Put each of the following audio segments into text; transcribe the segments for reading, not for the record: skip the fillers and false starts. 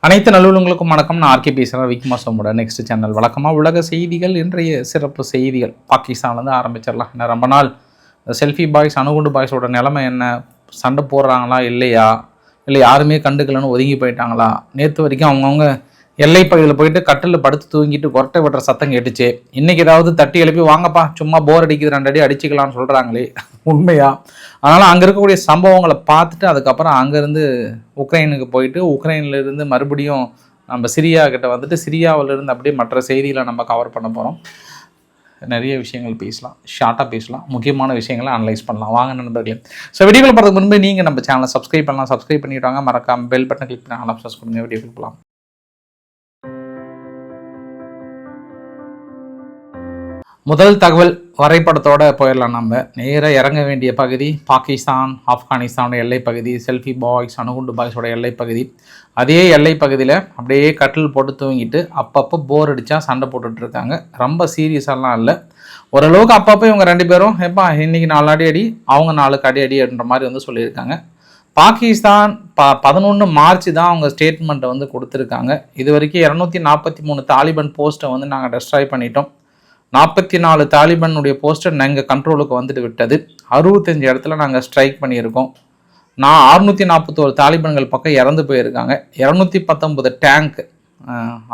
அனைத்து நல்லுள்ளங்களுக்கும் வணக்கம். நான் ஆர்கே பேசுகிறேன். விக்மாசோட நெக்ஸ்ட் சேனல் வழக்கமாக உலக செய்திகள். இன்றைய சிறப்பு செய்திகள் பாகிஸ்தான்லேருந்து ஆரம்பிச்சிடலாம். ஏன்னா ரொம்ப நாள் செல்ஃபி பாய்ஸ் அணுகுண்டு பாய்ஸோட நிலைமை என்ன, சண்டை போடுறாங்களா இல்லையா, இல்லை யாருமே கண்டுக்கலன்னு ஒதுங்கி போயிட்டாங்களா, நேற்று வரைக்கும் அவங்கவுங்க எல்லை பகுதியில் போயிட்டு கட்டில் படுத்து தூங்கிட்டு கொரட்டை விடுற சத்தம் கேட்டுச்சு. இன்றைக்கி ஏதாவது தட்டி எழுப்பி வாங்கப்பா சும்மா போர் அடிக்குது 2 அடி அடிச்சுக்கலான்னு சொல்கிறாங்களே உண்மையா? அதனால் அங்கே இருக்கக்கூடிய சம்பவங்களை பார்த்துட்டு அதுக்கப்புறம் அங்கேருந்து உக்ரைனுக்கு போயிட்டு உக்ரைன்லேருந்து மறுபடியும் நம்ம சிரியா கிட்ட வந்துட்டு சிரியாவிலேருந்து அப்படியே மற்ற செய்திகளை நம்ம கவர் பண்ண போகிறோம். நிறைய விஷயங்கள் பேசலாம், ஷார்ட்டாக பேசலாம், முக்கியமான விஷயங்களை அனலைஸ் பண்ணலாம். வாங்க நண்பர்களே. ஸோ வீடியோவில் போகிறதுக்கு முன்பு நீங்கள் நம்ம சேனலை சப்ஸ்கிரைப் பண்ணலாம். சப்ஸ்கிரைப் பண்ணிவிட்டாங்க, மறக்காமல் பெல் பட்டன் கிளிக் பண்ணி ஆல் ஆப்ஷன்ஸ் கொடுங்க. வீடியோக்கு போகலாம். முதல் தகவல் வரைபடத்தோடு போயிடலாம். நம்ம நேராக இறங்க வேண்டிய பகுதி பாகிஸ்தான் ஆப்கானிஸ்தானோட எல்லை பகுதி, செல்ஃபி பாய்ஸ் அணுகுண்டு பாய்ஸோட எல்லை பகுதி. அதே எல்லை பகுதியில் அப்படியே கட்டில் போட்டு தூங்கிட்டு அப்பப்போ போர் அடித்தா சண்டை போட்டுட்ருக்காங்க. ரொம்ப சீரியஸாலாம் இல்லை, ஓரளவுக்கு அப்பப்போ இவங்க 2 பேரும் எப்பா இன்றைக்கி 4 அடி அடி, அவங்க 4 அடி அப்படின்ற மாதிரி வந்து சொல்லியிருக்காங்க. பாகிஸ்தான் 11 மார்ச் தான் அவங்க ஸ்டேட்மெண்ட்டை வந்து கொடுத்துருக்காங்க. இது வரைக்கும் 243 தாலிபான் போஸ்ட்டை வந்து நாங்கள் டெஸ்ட்ராய் பண்ணிட்டோம். 44 தாலிபானுடைய போஸ்டர் நாங்கள் கண்ட்ரோலுக்கு வந்துட்டு விட்டது. 65 இடத்துல நாங்கள் ஸ்ட்ரைக் பண்ணியிருக்கோம். 641 தாலிபான்கள் பக்கம் இறந்து போயிருக்காங்க. 219 டேங்க்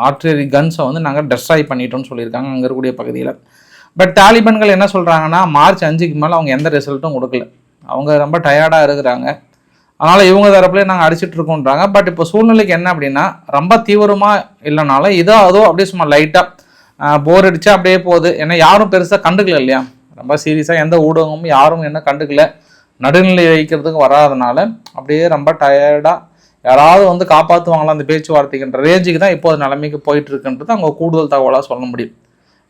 ஆர்ட்லரி கன்ஸை வந்து நாங்கள் டெஸ்ட்ராய் பண்ணிட்டோம்னு சொல்லியிருக்காங்க அங்கே இருக்கக்கூடிய பகுதியில். பட் தாலிபான்கள் என்ன சொல்கிறாங்கன்னா, மார்ச் 5க்கு மேலே அவங்க எந்த ரிசல்ட்டும் கொடுக்கல, அவங்க ரொம்ப டயர்டாக இருக்கிறாங்க, அதனால் இவங்க தரப்புலேயே நாங்கள் அடிச்சுட்டு இருக்கோன்றாங்க. பட் இப்போ சூழ்நிலைக்கு என்ன அப்படின்னா, ரொம்ப தீவிரமாக இல்லைனாலும் இதோ அதோ அப்படியே சும்மா லைட்டாக போர் அடிச்சா அப்படியே போகுது. ஏன்னா யாரும் பெருசாக கண்டுக்கல இல்லையா, ரொம்ப சீரியஸாக எந்த ஊடகமும் யாரும் என்ன கண்டுக்கல, நடுநிலை வைக்கிறதுக்கு வராதனால அப்படியே ரொம்ப டயர்டாக யாராவது வந்து காப்பாற்றுவாங்களா அந்த பேச்சுவார்த்தைக்குன்ற ரேஞ்சுக்கு தான் இப்போது நிலைமைக்கு போயிட்டு இருக்குன்றது அவங்க கூடுதல் தகவலாக சொல்ல முடியும்.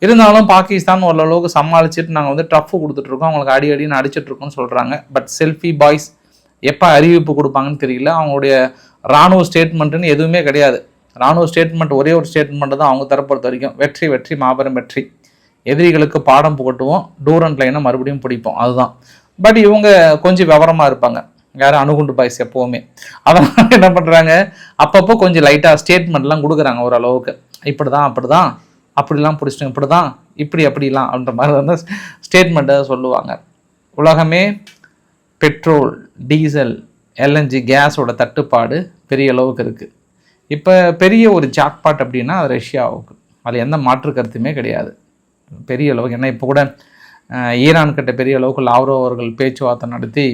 இருந்தாலும் பாகிஸ்தான் ஓரளவுக்கு சமாளிச்சுட்டு நாங்கள் வந்து டஃப் கொடுத்துட்ருக்கோம், அவங்களுக்கு அடின்னு அடிச்சிட்ருக்கோம்னு சொல்கிறாங்க. பட் செல்ஃபி பாய்ஸ் எப்போ அறிவிப்பு கொடுப்பாங்கன்னு தெரியல. அவங்களுடைய இராணுவ ஸ்டேட்மெண்ட்டுன்னு எதுவுமே கிடையாது. இராணுவ ஸ்டேட்மெண்ட் ஒரே ஒரு ஸ்டேட்மெண்ட் தான் அவங்க தரப்பொறுத்த வரைக்கும், வெற்றி வெற்றி மாபெரும் வெற்றி, எதிரிகளுக்கு பாடம் புகட்டுவோம், டூரண்ட் லைனை மறுபடியும் பிடிப்போம், அதுதான். பட் இவங்க கொஞ்சம் விவரமாக இருப்பாங்க, யாரும் அணுகுண்டு பாய்ஸ் எப்போவுமே. அதனால் என்ன பண்ணுறாங்க, அப்பப்போ கொஞ்சம் லைட்டாக ஸ்டேட்மெண்ட்லாம் கொடுக்குறாங்க ஓரளவுக்கு. இப்படி தான் அப்படி தான் அப்படிலாம் பிடிச்சிட்டோம், இப்படி தான் இப்படி அப்படிலாம் அப்படின்ற மாதிரி வந்து ஸ்டேட்மெண்ட்டை சொல்லுவாங்க. உலகமே பெட்ரோல், டீசல், எல்என்ஜி கேஸோட தட்டுப்பாடு பெரிய அளவுக்கு இருக்குது. இப்போ பெரிய ஒரு ஜாக்பாட் அப்படின்னா அது ரஷ்யாவுக்கு, அதில் எந்த மாற்று கருத்துமே கிடையாது பெரிய அளவுக்கு. ஏன்னா இப்போ கூட ஈரான் கிட்ட பெரிய அளவுக்கு லாவ்ரோவ் அவர்கள் பேச்சுவார்த்தை நடத்தி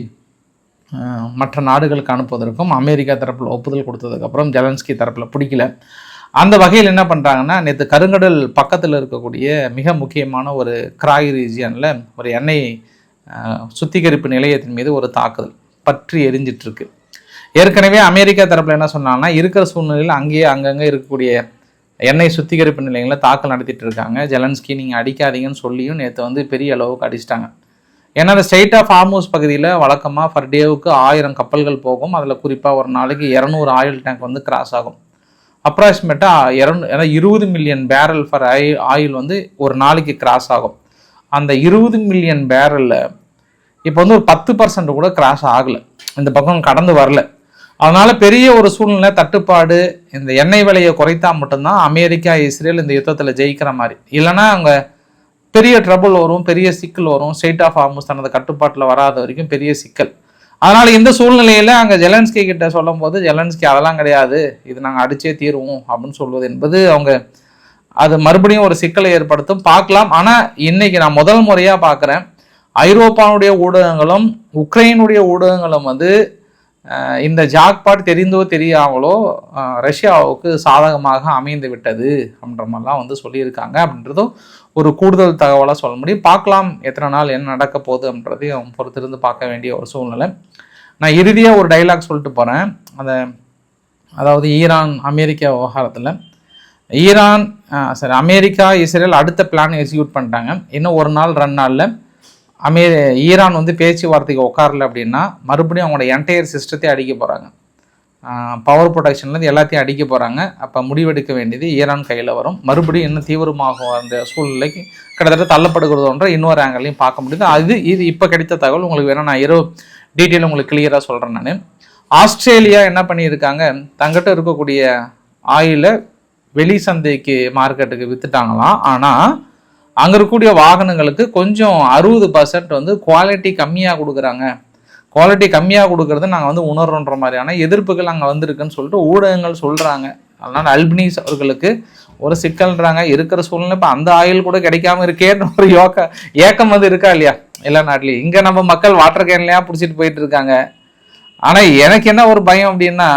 மற்ற நாடுகளுக்கு அனுப்புவதற்கும் அமெரிக்கா தரப்பில் ஒப்புதல் கொடுத்ததுக்கப்புறம் ஜெலன்ஸ்கி தரப்பில் பிடிக்கல. அந்த வகையில் என்ன பண்ணுறாங்கன்னா, நேற்று கருங்கடல் பக்கத்தில் இருக்கக்கூடிய மிக முக்கியமான ஒரு கிராய் ரீஜியனில் ஒரு எண்ணெய் சுத்திகரிப்பு நிலையத்தின் மீது ஒரு தாக்குதல் பற்றி எரிஞ்சிட்ருக்கு. ஏற்கனவே அமெரிக்கா தரப்பில் என்ன சொன்னாங்கன்னா, இருக்கிற சூழ்நிலையில் அங்கங்கே இருக்கக்கூடிய எண்ணெய் சுத்திகரிப்பு நிலையங்களில் தாக்கல் நடத்திட்டு இருக்காங்க. ஜெலன்ஸ்கி நீங்கள் அடிக்காதீங்கன்னு சொல்லியும் நேற்று வந்து பெரிய அளவுக்கு அடிச்சிட்டாங்க. ஏன்னா அந்த ஸ்ட்ரெய்ட் ஆஃப் ஹார்மூஸ் பகுதியில் வழக்கமாக ஃபர் டேவுக்கு 1000 கப்பல்கள் போகும். அதில் குறிப்பாக ஒரு நாளைக்கு 200 ஆயில் டேங்க் வந்து கிராஸ் ஆகும். அப்ராக்சிமேட்டாக 20 மில்லியன் பேரல் ஃபார் ஆயில் வந்து ஒரு நாளைக்கு கிராஸ் ஆகும். அந்த 20 மில்லியன் பேரலில் இப்போ வந்து ஒரு 10% கூட கிராஸ் ஆகலை, இந்த பக்கம் கடந்து வரல. அதனால் பெரிய ஒரு சூழ்நிலை தட்டுப்பாடு. இந்த எண்ணெய் விலையை குறைத்தா மட்டும்தான் அமெரிக்கா இஸ்ரேல் இந்த யுத்தத்தில் ஜெயிக்கிற மாதிரி, இல்லைனா அங்கே பெரிய ட்ரபுள் வரும், பெரிய சிக்கல் வரும். ஸ்ட்ரெய்ட் ஆஃப் ஹார்மூஸ் தனது கட்டுப்பாட்டில் வராத வரைக்கும் பெரிய சிக்கல். அதனால் இந்த சூழ்நிலையில் அங்கே ஜெலன்ஸ்கி கிட்ட சொல்லும் போது ஜெலன்ஸ்கி அதெல்லாம் கிடையாது, இது நாங்கள் அடிச்சே தீருவோம் அப்படின்னு சொல்வது என்பது அவங்க அது மறுபடியும் ஒரு சிக்கலை ஏற்படுத்தும். பார்க்கலாம். ஆனால் இன்னைக்கு நான் முதல் முறையாக பார்க்குறேன், ஐரோப்பாவுடைய ஊடகங்களும் உக்ரைனுடைய ஊடகங்களும் வந்து இந்த ஜாக்பாட் தெரிந்தோ தெரியாமலோ ரஷ்யாவுக்கு சாதகமாக அமைந்து விட்டது அப்படின்ற மாதிரிலாம் வந்து சொல்லியிருக்காங்க. அப்படின்றதும் ஒரு கூடுதல் தகவலாக சொல்ல முடியும். பார்க்கலாம் எத்தனை நாள் என்ன நடக்க போகுது அப்படின்றதையும் பொறுத்திருந்து பார்க்க வேண்டிய ஒரு சூழ்நிலை. நான் இறுதியாக ஒரு டைலாக் சொல்லிட்டு போகிறேன். அதாவது ஈரான் அமெரிக்கா விவகாரத்தில் அமெரிக்கா இஸ்ரேல் அடுத்த பிளான் எக்ஸிக்யூட் பண்ணிட்டாங்க. இன்னும் 1 நாள் 2 நாளில் ஈரான் வந்து பேச்சுவார்த்தைக்கு உட்காரல அப்படின்னா மறுபடியும் அவங்களோட என்டையர் சிஸ்டத்தை அடிக்க போகிறாங்க. பவர் ப்ரொடக்ஷன்லேருந்து எல்லாத்தையும் அடிக்க போகிறாங்க. அப்போ முடிவெடுக்க வேண்டியது ஈரான் கையில் வரும். மறுபடியும் இன்னும் தீவிரமாகும் அந்த சூழ்நிலைக்கு கிட்டத்தட்ட தள்ளப்படுகிறதுன்ற இன்னொரு ஆங்கிளையும் பார்க்க முடியுது. இது இப்போ கிடைத்த தகவல். உங்களுக்கு வேணால் நான் டீட்டெயில் உங்களுக்கு கிளியராக சொல்கிறேன். நான் ஆஸ்திரேலியா என்ன பண்ணியிருக்காங்க, தங்கிட்ட இருக்கக்கூடிய ஆயிலை வெளி சந்தைக்கு மார்க்கெட்டுக்கு விற்றுட்டாங்களாம். ஆனால் அங்கே இருக்கக்கூடிய வாகனங்களுக்கு கொஞ்சம் 60% வந்து குவாலிட்டி கம்மியாக கொடுக்குறாங்க. குவாலிட்டி கம்மியாக கொடுக்கறது நாங்கள் வந்து உணர்றோன்ற மாதிரியான எதிர்ப்புகள் அங்கே வந்திருக்குன்னு சொல்லிட்டு ஊடகங்கள் சொல்கிறாங்க. அதனால் அல்பனீஸ் அவர்களுக்கு ஒரு சிக்கல்ன்றாங்க. இருக்கிற சூழ்நிலை இப்போ அந்த ஆயில் கூட கிடைக்காம இருக்கேன்னு ஒரு ஏக்கம் வந்து இருக்கா இல்லையா எல்லா நாட்டிலையும். இங்கே நம்ம மக்கள் வாட்டர் கேன்லையா பிடிச்சிட்டு போயிட்டு இருக்காங்க. ஆனால் எனக்கு என்ன ஒரு பயம் அப்படின்னா,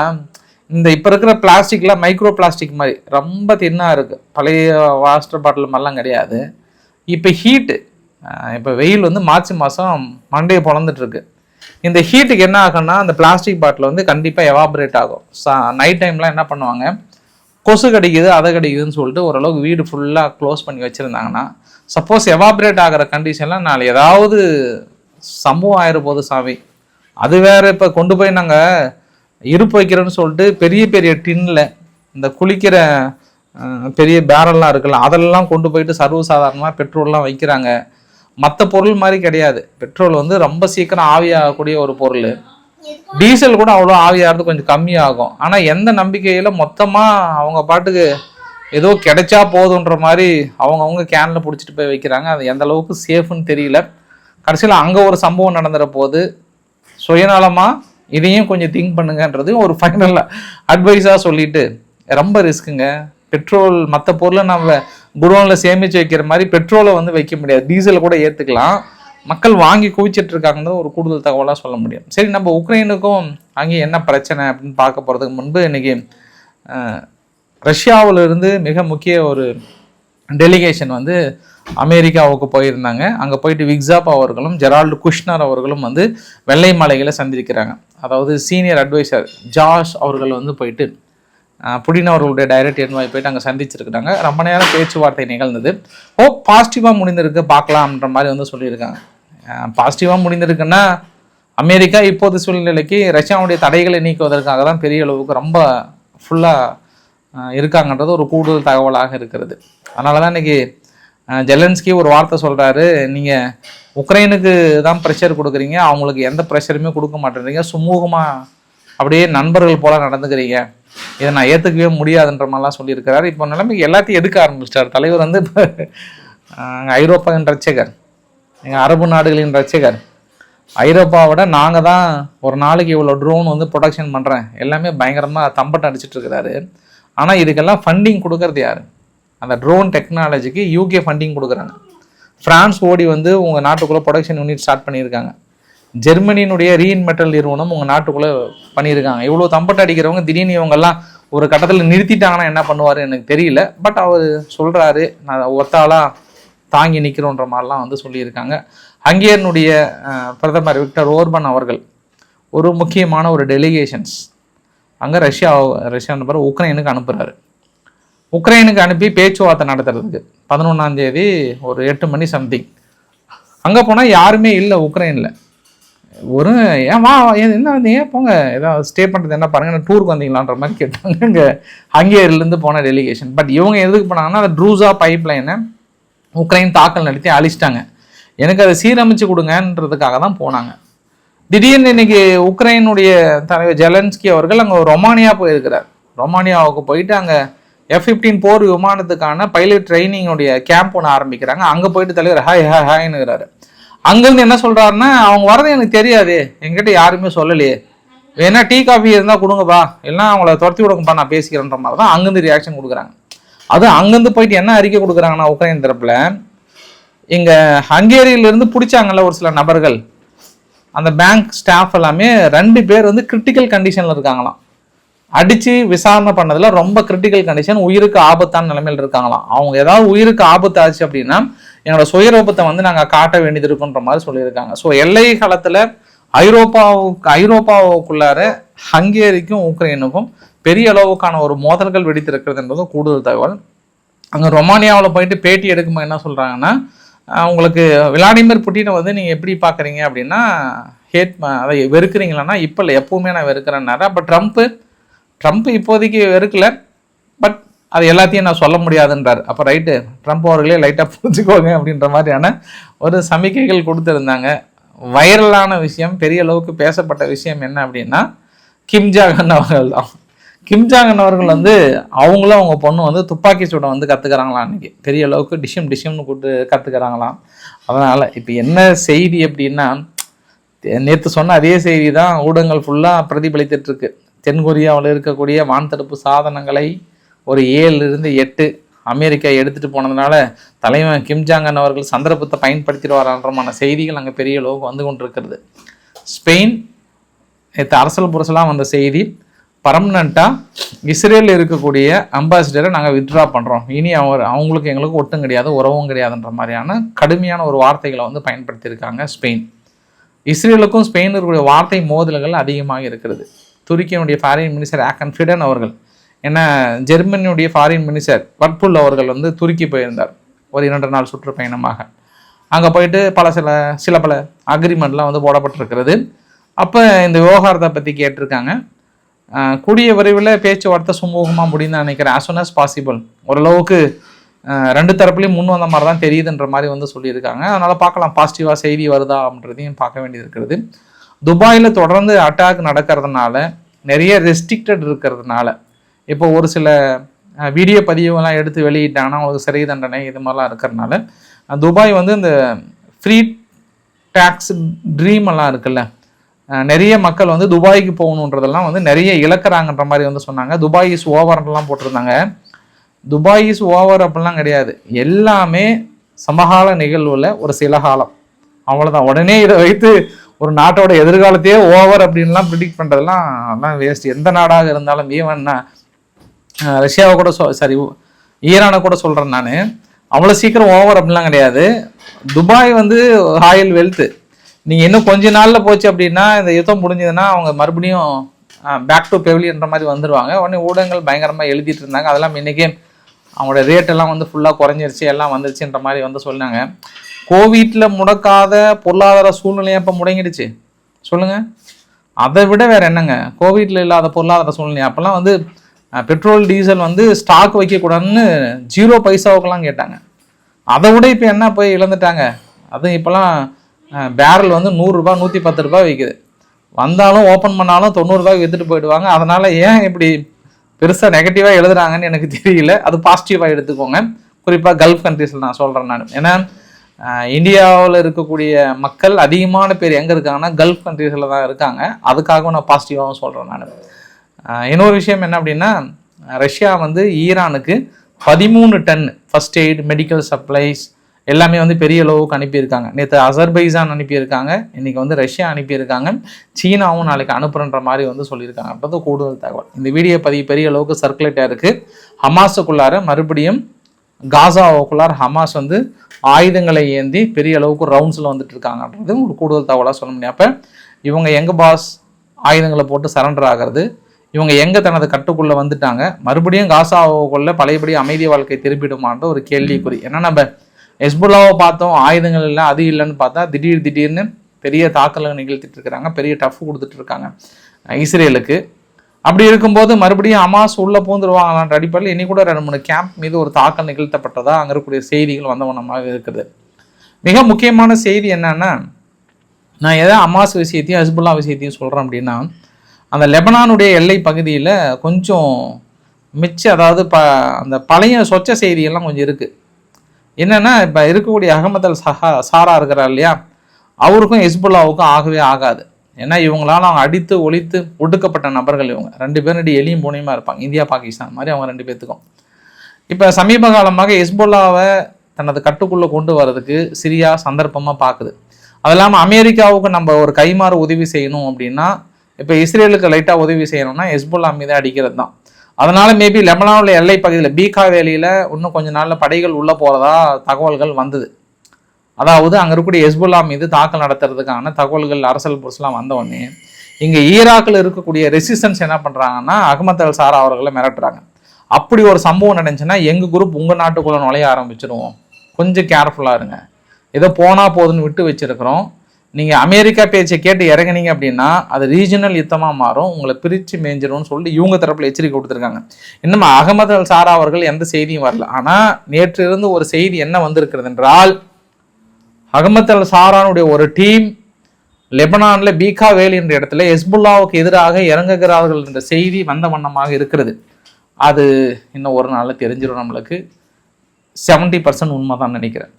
இந்த இப்போ இருக்கிற பிளாஸ்டிக்லாம் மைக்ரோ பிளாஸ்டிக் மாதிரி ரொம்ப தின்னாக இருக்குது. பழைய வாட்டர் பாட்டில் மாதிரிலாம் கிடையாது. இப்போ ஹீட்டு, இப்போ வெயில் வந்து மார்ச் மாதம் மண்டையை பொழந்துட்டுருக்கு. இந்த ஹீட்டுக்கு என்ன ஆகும்னா அந்த பிளாஸ்டிக் பாட்டில் வந்து கண்டிப்பாக எவாபரேட் ஆகும். நைட் டைம்லாம் என்ன பண்ணுவாங்க, கொசு கடிக்குது அதை கடிக்குதுன்னு சொல்லிட்டு ஓரளவுக்கு வீடு ஃபுல்லாக க்ளோஸ் பண்ணி வச்சுருந்தாங்கன்னா சப்போஸ் எவாபரேட் ஆகிற கண்டிஷன்லாம் நாளை ஏதாவது சம்பவம் ஆயிரப்போகுது சாமி. அது வேறு. இப்போ கொண்டு போய் நாங்கள் இருப்பு வைக்கிறோன்னு சொல்லிட்டு பெரிய பெரிய டின்னில் இந்த குளிக்கிற பெரிய பேரல்லாம் இருக்குல்ல, அதெல்லாம் கொண்டு போயிட்டு சர்வசாதாரணமாக பெட்ரோல்லாம் வைக்கிறாங்க. மற்ற பொருள் மாதிரி கிடையாது. பெட்ரோல் வந்து ரொம்ப சீக்கிரம் ஆவியாகக்கூடிய ஒரு பொருள். டீசல் கூட அவ்வளோ ஆவியாகிறது கொஞ்சம் கம்மியாகும். ஆனால் எந்த நம்பிக்கையில் மொத்தமாக அவங்க பாட்டுக்கு ஏதோ கிடைச்சா போதுன்ற மாதிரி அவங்கவுங்க கேனில் பிடிச்சிட்டு போய் வைக்கிறாங்க. அது எந்த அளவுக்கு சேஃப்னு தெரியல. கடைசியில் அங்கே ஒரு சம்பவம் நடந்துற போது சுயநலமாக இதையும் கொஞ்சம் திங்க் பண்ணுங்கன்றது ஒரு ஃபைனல் அட்வைஸாக சொல்லிட்டு, ரொம்ப ரிஸ்க்குங்க. பெட்ரோல் மற்ற பொருளை நம்ம குடோனில் சேமித்து வைக்கிற மாதிரி பெட்ரோலை வந்து வைக்க முடியாது. டீசலை கூட ஏற்றுக்கலாம். மக்கள் வாங்கி குவிச்சிட்டு இருக்காங்கன்றது ஒரு கூடுதல் தகவலாக சொல்ல முடியும். சரி, நம்ம உக்ரைனுக்கும் அங்கே என்ன பிரச்சனை அப்படின்னு பார்க்க போகிறதுக்கு முன்பு இன்றைக்கி ரஷ்யாவிலிருந்து மிக முக்கிய ஒரு டெலிகேஷன் வந்து அமெரிக்காவுக்கு போயிருந்தாங்க. அங்கே போயிட்டு விக்ஸாப் அவர்களும் ஜெரால்டு குஷ்னர் அவர்களும் வந்து வெள்ளை மாளிகையில சந்திக்கிறாங்க. அதாவது சீனியர் அட்வைசர் ஜாஷ் அவர்கள் வந்து போயிட்டு புடின் அவர்களுடைய டைரக்ட் என்வாய் போயிட்டு அங்கே சந்திச்சிருக்கிறாங்க. ரொம்ப நேரம் பேச்சுவார்த்தை நிகழ்ந்தது. பாசிட்டிவாக முடிந்திருக்கு பார்க்கலாம்ன்ற மாதிரி வந்து சொல்லியிருக்காங்க. பாசிட்டிவாக முடிந்திருக்குன்னா அமெரிக்கா இப்போது சூழ்நிலைக்கு ரஷ்யாவுடைய தடைகளை நீக்குவதற்காக தான் பெரிய அளவுக்கு ரொம்ப ஃபுல்லாக இருக்காங்கன்றது ஒரு கூடுதல் தகவலாக இருக்கிறது. அதனால தான் இன்றைக்கி ஜெலன்ஸ்கி ஒரு வார்த்தை சொல்கிறாரு, நீங்கள் உக்ரைனுக்கு தான் ப்ரெஷர் கொடுக்குறீங்க, அவங்களுக்கு எந்த ப்ரெஷருமே கொடுக்க மாட்டேறீங்க, சுமூகமாக அப்படியே நண்பர்கள் போல் நடந்துக்கிறீங்க, இதை நான் ஏற்றுக்கவே முடியாதுன்ற மாதிரிலாம் சொல்லியிருக்கிறாரு. இப்போ நிலைமைக்கு எல்லாத்தையும் எடுக்க ஆரம்பிச்சிட்டார் தலைவர். வந்து இப்போ ஐரோப்பாவின் ரட்சகர், எங்கள் அரபு நாடுகளின் ரட்சகர், ஐரோப்பாவோட நாங்கள் தான் ஒரு நாளைக்கு இவ்வளோ ட்ரோன் வந்து ப்ரொடக்ஷன் பண்ணுறேன், எல்லாமே பயங்கரமாக தம்பட்டம் அடிச்சிட்டு இருக்கிறாரு. ஆனால் இதுக்கெல்லாம் ஃபண்டிங் கொடுக்கறது யார்? அந்த ட்ரோன் டெக்னாலஜிக்கு யூகே ஃபண்டிங் கொடுக்குறாங்க. ஃப்ரான்ஸ் ஓடி வந்து உங்கள் நாட்டுக்குள்ளே ப்ரொடக்ஷன் யூனிட் ஸ்டார்ட் பண்ணியிருக்காங்க. ஜெர்மனியினுடைய ரீஇன்மெட்டல் நிறுவனம் உங்கள் நாட்டுக்குள்ளே பண்ணியிருக்காங்க. இவ்வளோ தம்பட்டம் அடிக்கிறவங்க திடீர்னு இவங்கெல்லாம் ஒரு கட்டத்தில் நிறுத்திட்டாங்கன்னா என்ன பண்ணுவார் எனக்கு தெரியல. பட் அவர் சொல்கிறாரு, நான் ஒத்தாளாக தாங்கி நிற்கிறோன்ற மாதிரிலாம் வந்து சொல்லியிருக்காங்க. ஹங்கேரியனுடைய பிரதமர் விக்டர் ஓர்பன் அவர்கள் ஒரு முக்கியமான ஒரு டெலிகேஷன்ஸ் அங்கே ரஷ்யான்னு பிறகு உக்ரைனுக்கு அனுப்புகிறாரு. உக்ரைனுக்கு அனுப்பி பேச்சுவார்த்தை நடத்துறதுக்கு 11ஆம் தேதி ஒரு 8 மணி சம்திங். அங்கே போனால் யாருமே இல்லை உக்ரைனில். ஒரு என்ன வந்து ஏன் போங்க, ஏதாவது ஸ்டே பண்ணுறது என்ன பாருங்கள், டூருக்கு வந்தீங்களான்ற மாதிரி கேட்டாங்க இங்கே ஹங்கேரியிலேருந்து போன டெலிகேஷன். பட் இவங்க எதுக்கு போனாங்கன்னா அந்த ட்ரூசா பைப் லைனை உக்ரைன் தாக்கல் நடத்தி அழிச்சிட்டாங்க, எனக்கு அதை சீரமைச்சு கொடுங்கன்றதுக்காக தான் போனாங்க. திடீர்னு இன்னைக்கு உக்ரைனுடைய தலைவர் ஜெலன்ஸ்கி அவர்கள் அங்கே ரொமானியா போயிருக்கிறார். ரொமானியாவுக்கு போயிட்டு அங்கே F-15 போர் விமானத்துக்கான பைலட் ட்ரைனிங்குடைய கேம்ப் ஒன்று ஆரம்பிக்கிறாங்க. அங்கே போயிட்டு தலைவர் ஹாய்னுங்கிறாரு. அங்கேருந்து என்ன சொல்கிறாருன்னா, அவங்க வரது எனக்கு தெரியாது, என்கிட்ட யாருமே சொல்லலையே, வேணா டீ காஃபி இருந்தால் கொடுங்கப்பா, இல்லைன்னா அவங்கள துரத்தி விடுங்கப்பா, நான் பேசிக்கிறேன்ற மாதிரி தான் அங்கேருந்து ரியாக்ஷன் கொடுக்குறாங்க. அது அங்கேருந்து போயிட்டு என்ன அறிக்கை கொடுக்குறாங்கன்னா உக்ரைன் தரப்பில், இங்கே ஹங்கேரியிலேருந்து பிடிச்சாங்கல்ல ஒரு சில நபர்கள், அந்த பேங்க் ஸ்டாஃப் எல்லாமே 2 பேர் வந்து கிரிட்டிக்கல் கண்டிஷனில் இருக்காங்களாம். அடித்து விசாரணை பண்ணதில் ரொம்ப கிரிட்டிக்கல் கண்டிஷன், உயிருக்கு ஆபத்தான நிலைமையில் இருக்காங்களாம். அவங்க ஏதாவது உயிருக்கு ஆபத்து ஆச்சு அப்படின்னா என்னோட சுயரூபத்தை வந்து நாங்கள் காட்ட வேண்டியது இருக்குன்ற மாதிரி சொல்லியிருக்காங்க. ஸோ எல்லை காலத்தில் ஐரோப்பாவுக்குள்ளார ஹங்கேரிக்கும் உக்ரைனுக்கும் பெரிய அளவுக்கான ஒரு மோதல்கள் வெடித்திருக்கிறது என்பது கூடுதல் தகவல். அங்கே ரொமானியாவில் போயிட்டு பேட்டி எடுக்கும்போது என்ன சொல்கிறாங்கன்னா, உங்களுக்கு விளாடிமிர் புட்டினை வந்து நீங்கள் எப்படி பார்க்குறீங்க அப்படின்னா அதை வெறுக்கிறீங்களான்னா, இப்போ இல்லை எப்பவுமே நான் வெறுக்கிறேன்னாரு. அப்போ ட்ரம்ப் இப்போதைக்கு வெறுக்கல, பட் அது எல்லாத்தையும் நான் சொல்ல முடியாதுன்றார். அப்போ ரைட்டு, ட்ரம்ப் அவர்களே லைட்டாக புரிஞ்சுக்கோங்க அப்படின்ற மாதிரியான ஒரு சமிக்கைகள் கொடுத்துருந்தாங்க. வைரலான விஷயம், பெரிய அளவுக்கு பேசப்பட்ட விஷயம் என்ன அப்படின்னா, கிம் ஜாங் உன் அவர்கள் தான். கிம் ஜாங் உன் அவர்கள் வந்து அவங்களும் அவங்க பொண்ணு வந்து துப்பாக்கி சூட வந்து கற்றுக்கிறாங்களாம் அன்றைக்கி. பெரிய அளவுக்கு டிஷ்யூம்னு கூப்பிட்டு கற்றுக்கிறாங்களாம். அதனால் இப்போ என்ன செய்தி அப்படின்னா, நேற்று சொன்ன அதே செய்தி தான் ஊடகங்கள் ஃபுல்லாக பிரதிபலித்துட்ருக்கு. தென்கொரியாவில் இருக்கக்கூடிய வான்தடுப்பு சாதனங்களை ஒரு 7 to 8 அமெரிக்கா எடுத்துகிட்டு போனதுனால தலைவன் கிம் ஜாங் உன் அவர்கள் சந்தர்ப்பத்தை பயன்படுத்திடுவாரான்றமான செய்திகள் அங்கே பெரிய அளவுக்கு வந்து கொண்டிருக்கிறது. ஸ்பெயின் நேற்று அரசல் புரசலாக வந்த செய்தி, பர்மனண்ட்டாக இஸ்ரேலில் இருக்கக்கூடிய அம்பாசிடரை நாங்கள் வித்ட்ரா பண்ணுறோம், இனி அவங்களுக்கு எங்களுக்கு ஒட்டும் கிடையாது, உறவும் கிடையாதுன்ற மாதிரியான கடுமையான ஒரு வார்த்தைகளை வந்து பயன்படுத்தியிருக்காங்க ஸ்பெயின். இஸ்ரேலுக்கும் ஸ்பெயினுக்கும் இருக்கக்கூடிய வார்த்தை மோதல்கள் அதிகமாக இருக்கிறது. துருக்கியினுடைய ஃபாரின் மினிஸ்டர் ஆக்கன் ஃபிடன் அவர்கள், ஏன்னா ஜெர்மனியுடைய ஃபாரின் மினிஸ்டர் வட்புல் அவர்கள் வந்து துருக்கி போயிருந்தார் ஒரு 2 நாள் சுற்றுப்பயணமாக. அங்கே போயிட்டு சில பல அக்ரிமெண்ட்லாம் வந்து போடப்பட்டிருக்கிறது. அப்போ இந்த விவகாரத்தை பற்றி கேட்டிருக்காங்க. கூடிய விரைவில் பேச்சுவார்த்தை சுமூகமாக முடியும்னு நினைக்கிறேன். as soon as possible. ஓரளவுக்கு 2 தரப்புலையும் முன் வந்த மாதிரி தான் தெரியுதுன்ற மாதிரி வந்து சொல்லியிருக்காங்க. அதனால் பார்க்கலாம் பாசிட்டிவாக செய்தி வருதா அப்படின்றதையும் பார்க்க வேண்டியது இருக்கிறது. துபாயில் தொடர்ந்து அட்டாக் நடக்கிறதுனால, நிறைய ரெஸ்ட்ரிக்டட் இருக்கிறதுனால, இப்போ ஒரு சில வீடியோ பதிவுலாம் எடுத்து வெளியிட்டாங்கன்னா அவங்களுக்கு சிறை தண்டனை இது மாதிரிலாம் இருக்கிறதுனால, துபாய் வந்து இந்த ஃப்ரீ டேக்ஸ் ட்ரீம் எல்லாம் இருக்குல்ல, நிறைய மக்கள் வந்து துபாய்க்கு போகணுன்றதெல்லாம் வந்து நிறைய இழக்கிறாங்கன்ற மாதிரி வந்து சொன்னாங்க. துபாய் இஸ் ஓவர்லாம் போட்டிருந்தாங்க. துபாய் இஸ் ஓவர் அப்படிலாம் கிடையாது. எல்லாமே சமகால நிகழ்வில் ஒரு சில காலம், அவ்வளோதான். உடனே இதை வைத்து ஒரு நாட்டோட எதிர்காலத்தையே ஓவர் அப்படின்லாம் ப்ரிடிக்ட் பண்ணுறதுலாம் அதெல்லாம் வேஸ்ட். எந்த நாடாக இருந்தாலும், ஈவன்னா ரஷ்யாவை கூட ஈரானை கூட சொல்கிறேன் நான், அவ்வளோ சீக்கிரம் ஓவர் அப்படிலாம் கிடையாது. துபாய் வந்து ராயல் வெல்த்து. நீங்கள் இன்னும் கொஞ்ச நாளில் போச்சு அப்படின்னா, இந்த யுத்தம் முடிஞ்சதுன்னா அவங்க மறுபடியும் பேக் டு பெவிலியன்ற மாதிரி வந்துடுவாங்க. உடனே ஊடகங்கள் பயங்கரமாக எழுதிட்டு இருந்தாங்க. அதெல்லாம் இன்றைக்கே அவங்களோட ரேட்டெல்லாம் வந்து ஃபுல்லாக குறைஞ்சிருச்சு, எல்லாம் வந்துருச்சுன்ற மாதிரி வந்து சொன்னாங்க. கோவிட்டில் முடக்காத பொருளாதார சூழ்நிலையாக இப்போ முடங்கிடுச்சு சொல்லுங்கள். அதை விட வேறு என்னங்க, கோவிட்டில் இல்லாத பொருளாதார சூழ்நிலை. அப்போல்லாம் வந்து பெட்ரோல் டீசல் வந்து ஸ்டாக் வைக்கக்கூடாதுன்னு 0 பைசாவுக்கெல்லாம் கேட்டாங்க. அதை விட இப்போ என்ன போய் இழந்துட்டாங்க. அதுவும் இப்போலாம் பேரல் வந்து 100 ரூபா 110 ரூபா விற்குது. வந்தாலும் ஓப்பன் பண்ணாலும் 90 ரூபாய்க்கு விற்றுட்டு போயிடுவாங்க. அதனால் ஏன் இப்படி பெருசாக நெகட்டிவாக எழுதுறாங்கன்னு எனக்கு தெரியல. அது பாசிட்டிவாக எடுத்துக்கோங்க. குறிப்பாக கல்ஃப் கண்ட்ரீஸில் நான் சொல்கிறேன் நான். ஏன்னா இந்தியாவில் இருக்கக்கூடிய மக்கள் அதிகமான பேர் எங்கே இருக்காங்கன்னா கல்ஃப் கண்ட்ரீஸில் தான் இருக்காங்க. அதுக்காகவும் நான் பாசிட்டிவாகவும் சொல்கிறேன் நான். இன்னொரு விஷயம் என்ன அப்படின்னா, ரஷ்யா வந்து ஈரானுக்கு 13 ton first eight, medical supplies எல்லாமே வந்து பெரிய அளவுக்கு அனுப்பியிருக்காங்க. நேற்று அசர்பைசான் அனுப்பியிருக்காங்க, இன்றைக்கி வந்து ரஷ்யா அனுப்பியிருக்காங்க, சீனாவும் நாளைக்கு அனுப்புகின்ற மாதிரி வந்து சொல்லியிருக்காங்க. அப்படின்றது கூடுதல் தகவல். இந்த வீடியோ பதிவு பெரிய அளவுக்கு சர்க்குலேட்டாக இருக்குது. ஹமாஸுக்குள்ளார மறுபடியும் காசாவுக்குள்ளார ஹமாஸ் வந்து ஆயுதங்களை ஏந்தி பெரிய அளவுக்கு ரவுண்ட்ஸில் வந்துட்டு இருக்காங்கன்றது ஒரு கூடுதல் தகவலாக சொல்ல முடியும். அப்போ இவங்க எங்கே பாஸ் ஆயுதங்களை போட்டு சரண்டர் ஆகிறது, இவங்க எங்கே தனது கட்டுக்குள்ளே வந்துட்டாங்க, மறுபடியும் காசாவுக்குள்ளே பழையபடி அமைதி வாழ்க்கை திரும்பிடுமான்ற ஒரு கேள்விக்குறி. ஏன்னா நம்ம ஹெஸ்புல்லாவை பார்த்தோம், ஆயுதங்கள் இல்லை அது இல்லைன்னு பார்த்தா திடீர்னு பெரிய தாக்கல்கள் நிகழ்த்திட்டு இருக்கிறாங்க, பெரிய டஃப் கொடுத்துட்டு இருக்காங்க இஸ்ரேலுக்கு. அப்படி இருக்கும்போது மறுபடியும் ஹமாஸ் உள்ளே பூந்துருவாங்களான்ற அடிப்படையில் இன்னி கூட 2-3 கேம்ப் மீது ஒரு தாக்கல் நிகழ்த்தப்பட்டதா அங்கே இருக்கக்கூடிய செய்திகள் வந்தவனமாக இருக்குது. மிக முக்கியமான செய்தி என்னன்னா, நான் எதை ஹமாஸ் விஷயத்தையும் ஹெஸ்புல்லா விஷயத்தையும் சொல்கிறேன் அப்படின்னா, அந்த லெபனானுடைய எல்லை பகுதியில் கொஞ்சம் அதாவது அந்த பழைய சொச்ச செய்தியெல்லாம் கொஞ்சம் இருக்குது. என்னென்னா, இப்போ இருக்கக்கூடிய அகமது அல் சாரா இருக்கிறார் இல்லையா, அவருக்கும் ஹெஸ்புல்லாவுக்கும் ஆகவே ஆகாது. ஏன்னா இவங்களால அவங்க அடித்து ஒழித்து ஒடுக்கப்பட்ட நபர்கள். இவங்க 2 பேரும் எலியும் பூனையுமா இருப்பாங்க, இந்தியா பாகிஸ்தான் மாதிரி அவங்க 2 பேர்த்துக்கும். இப்போ சமீப காலமாக ஹெஸ்புல்லாவை தனது கட்டுக்குள்ளே கொண்டு வர்றதுக்கு சிரியா சந்தர்ப்பமாக பார்க்குது. அது இல்லாமல் அமெரிக்காவுக்கு நம்ம ஒரு கைமாறு உதவி செய்யணும் அப்படின்னா, இப்போ இஸ்ரேலுக்கு லைட்டாக உதவி செய்யணும்னா ஹெஸ்புல்லா மீது அடிக்கிறது தான். அதனால மேபி லெபனானில் எல்லை பகுதியில் பீகா வேலியில் இன்னும் கொஞ்சம் நாளில் படைகள் உள்ளே போகிறதா தகவல்கள் வந்தது. அதாவது அங்கே இருக்கக்கூடிய ஹெஸ்புல்லா மீது தாக்கல் நடத்துறதுக்கான தகவல்கள் அரசல் புரசலாம் வந்தவொடனே இங்கே ஈராக்கில் இருக்கக்கூடிய ரெசிஸ்டன்ஸ் என்ன பண்ணுறாங்கன்னா, அகமது அல் சாரா அவர்களை மிரட்டுறாங்க. அப்படி ஒரு சம்பவம் நடந்துச்சுன்னா எங்கள் குரூப் உங்கள் நாட்டுக்குள்ளே நுழைய ஆரம்பிச்சிடுவோம், கொஞ்சம் கேர்ஃபுல்லாக இருங்க, ஏதோ போனால் போதுன்னு விட்டு வச்சுருக்கிறோம், நீங்கள் அமெரிக்கா பேச்சை கேட்டு இறங்குனீங்க அப்படின்னா அது ரீஜனல் யுத்தமாக மாறும், உங்களை பிரித்து மேய்ஞ்சிடும்னு சொல்லிட்டு இவங்க தரப்பில் எச்சரிக்கை கொடுத்துருக்காங்க. இன்னும் அகமது அல் சாரா அவர்கள் எந்த செய்தியும் வரல. ஆனால் நேற்று இருந்து ஒரு செய்தி என்ன வந்திருக்கிறது என்றால், அகமது அல் சாரானுடைய ஒரு டீம் லெபனானில் பீகா வேல் என்ற இடத்துல ஹெஸ்புல்லாவுக்கு எதிராக இறங்குகிறார்கள் என்ற செய்தி வந்த வண்ணமாக இருக்கிறது. அது இன்னும் ஒரு நாளில் தெரிஞ்சிடும் நம்மளுக்கு. 70% உண்மை தான் நினைக்கிறேன்.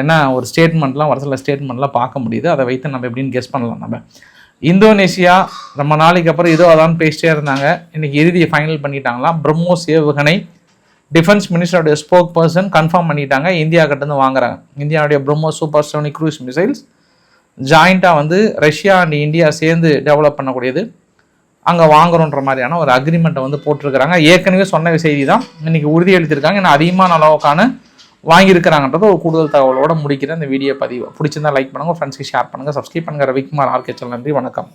ஏன்னா ஒரு ஸ்டேட்மெண்ட்லாம் ஒரு சில ஸ்டேட்மெண்ட்லாம் பார்க்க முடியுது. அதை வைத்து நம்ம எப்படின்னு கெஸ் பண்ணலாம். நம்ம இந்தோனேஷியா ரொம்ப நாளைக்கு அப்புறம் இதோ அதான் பேசிட்டே இருந்தாங்க. இன்னைக்கு இறுதியை ஃபைனல் பண்ணிட்டாங்களாம். பிரம்மோஸ் ஏவுகணை டிஃபென்ஸ் மினிஸ்டருடைய ஸ்போக் பர்சன் கன்ஃபார்ம் பண்ணிட்டாங்க. இந்தியா கிட்டேருந்து வாங்குறாங்க. இந்தியாவுடைய BrahMos supersonic cruise missiles ஜாயிண்டாக வந்து ரஷ்யா அண்ட் இந்தியா சேர்ந்து டெவலப் பண்ணக்கூடியது. அங்கே வாங்குறோன்ற மாதிரியான ஒரு அக்ரிமெண்ட்டை வந்து போட்டிருக்கிறாங்க. ஏற்கனவே சொன்ன செய்தி தான் இன்னைக்கு உறுதி அளித்திருக்காங்க. ஏன்னா அதிகமான அளவுக்கான வாங்கியிருக்கிறாங்கன்றது ஒரு கூடுதல் தகவலோட முடிக்கிற இந்த வீடியோ பதிவு பிடிச்சிருந்தா லைக் பண்ணுங்கள், ஃப்ரெண்ட்ஸ்க்கு ஷேர் பண்ணுங்கள், சப்ஸ்கிரைப் பண்ணுங்கள். Ravikumar RK channel. நன்றி, வணக்கம்.